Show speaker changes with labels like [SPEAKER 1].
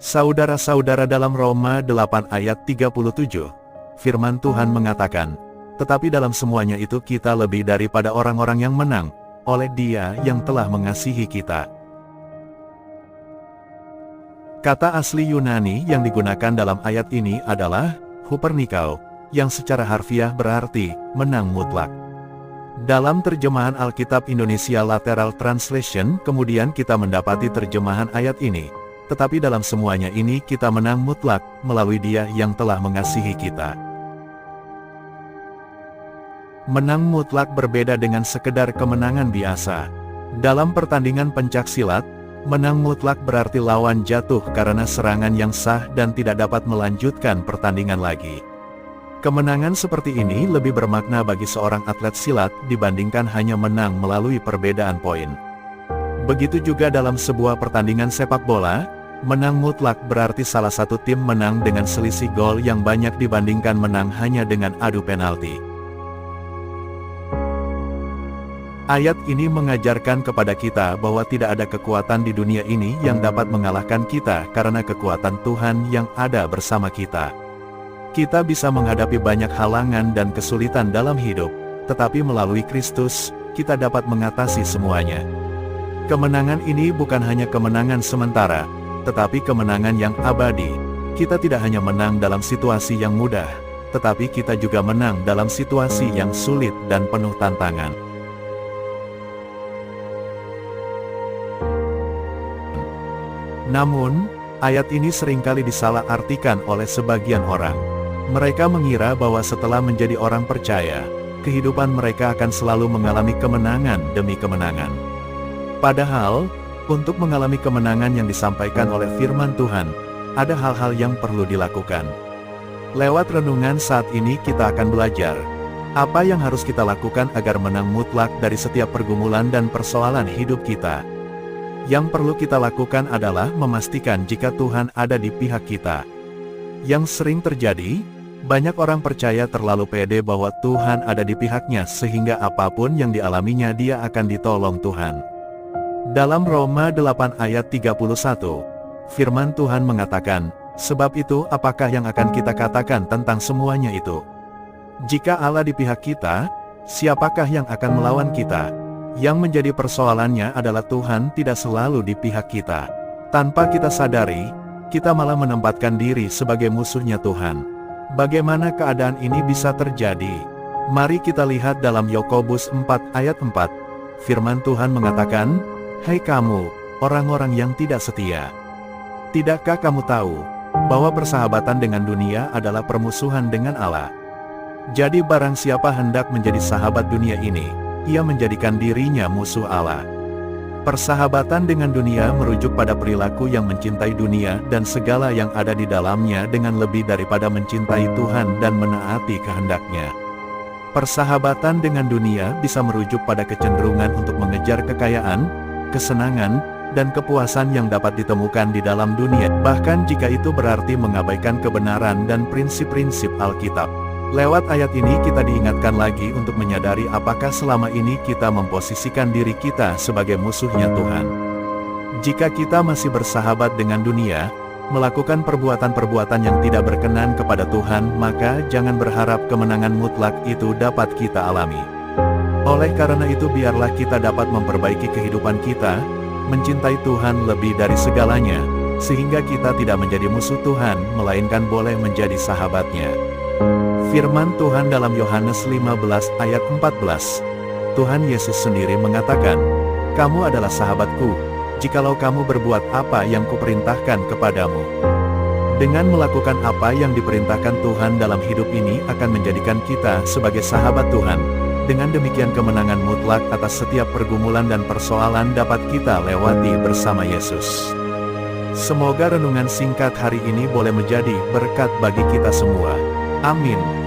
[SPEAKER 1] Saudara-saudara, dalam Roma 8 ayat 37, firman Tuhan mengatakan, "Tetapi dalam semuanya itu kita lebih daripada orang-orang yang menang, oleh Dia yang telah mengasihi kita." Kata asli Yunani yang digunakan dalam ayat ini adalah hupernikao, yang secara harfiah berarti menang mutlak. Dalam terjemahan Alkitab Indonesia Lateral Translation, kemudian kita mendapati terjemahan ayat ini, "Tetapi dalam semuanya ini kita menang mutlak, melalui Dia yang telah mengasihi kita." Menang mutlak berbeda dengan sekedar kemenangan biasa. Dalam pertandingan pencaksilat, menang mutlak berarti lawan jatuh karena serangan yang sah dan tidak dapat melanjutkan pertandingan lagi. Kemenangan seperti ini lebih bermakna bagi seorang atlet silat dibandingkan hanya menang melalui perbedaan poin. Begitu juga dalam sebuah pertandingan sepak bola, menang mutlak berarti salah satu tim menang dengan selisih gol yang banyak dibandingkan menang hanya dengan adu penalti. Ayat ini mengajarkan kepada kita bahwa tidak ada kekuatan di dunia ini yang dapat mengalahkan kita karena kekuatan Tuhan yang ada bersama kita. Kita bisa menghadapi banyak halangan dan kesulitan dalam hidup, tetapi melalui Kristus, kita dapat mengatasi semuanya. Kemenangan ini bukan hanya kemenangan sementara, tetapi kemenangan yang abadi. Kita tidak hanya menang dalam situasi yang mudah, tetapi kita juga menang dalam situasi yang sulit dan penuh tantangan. Namun, ayat ini seringkali disalahartikan oleh sebagian orang. Mereka mengira bahwa setelah menjadi orang percaya, kehidupan mereka akan selalu mengalami kemenangan demi kemenangan. Padahal, untuk mengalami kemenangan yang disampaikan oleh firman Tuhan, ada hal-hal yang perlu dilakukan. Lewat renungan saat ini kita akan belajar, apa yang harus kita lakukan agar menang mutlak dari setiap pergumulan dan persoalan hidup kita. Yang perlu kita lakukan adalah memastikan jika Tuhan ada di pihak kita. Yang sering terjadi, banyak orang percaya terlalu pede bahwa Tuhan ada di pihaknya sehingga apapun yang dialaminya dia akan ditolong Tuhan. Dalam Roma 8 ayat 31, firman Tuhan mengatakan, "Sebab itu apakah yang akan kita katakan tentang semuanya itu? Jika Allah di pihak kita, siapakah yang akan melawan kita?" Yang menjadi persoalannya adalah Tuhan tidak selalu di pihak kita. Tanpa kita sadari, kita malah menempatkan diri sebagai musuhnya Tuhan. Bagaimana keadaan ini bisa terjadi? Mari kita lihat dalam Yakobus 4 ayat 4. Firman Tuhan mengatakan, "Hai kamu, orang-orang yang tidak setia. Tidakkah kamu tahu, bahwa persahabatan dengan dunia adalah permusuhan dengan Allah? Jadi barang siapa hendak menjadi sahabat dunia ini, ia menjadikan dirinya musuh Allah." Persahabatan dengan dunia merujuk pada perilaku yang mencintai dunia dan segala yang ada di dalamnya dengan lebih daripada mencintai Tuhan dan menaati kehendak-Nya. Persahabatan dengan dunia bisa merujuk pada kecenderungan untuk mengejar kekayaan, kesenangan, dan kepuasan yang dapat ditemukan di dalam dunia, bahkan jika itu berarti mengabaikan kebenaran dan prinsip-prinsip Alkitab. Lewat ayat ini kita diingatkan lagi untuk menyadari apakah selama ini kita memposisikan diri kita sebagai musuhnya Tuhan. Jika kita masih bersahabat dengan dunia, melakukan perbuatan-perbuatan yang tidak berkenan kepada Tuhan, maka jangan berharap kemenangan mutlak itu dapat kita alami. Oleh karena itu biarlah kita dapat memperbaiki kehidupan kita, mencintai Tuhan lebih dari segalanya, sehingga kita tidak menjadi musuh Tuhan, melainkan boleh menjadi sahabatnya. Firman Tuhan dalam Yohanes 15 ayat 14. Tuhan Yesus sendiri mengatakan, "Kamu adalah sahabatku, jikalau kamu berbuat apa yang kuperintahkan kepadamu." Dengan melakukan apa yang diperintahkan Tuhan dalam hidup ini akan menjadikan kita sebagai sahabat Tuhan. Dengan demikian kemenangan mutlak atas setiap pergumulan dan persoalan dapat kita lewati bersama Yesus. Semoga renungan singkat hari ini boleh menjadi berkat bagi kita semua. Amin.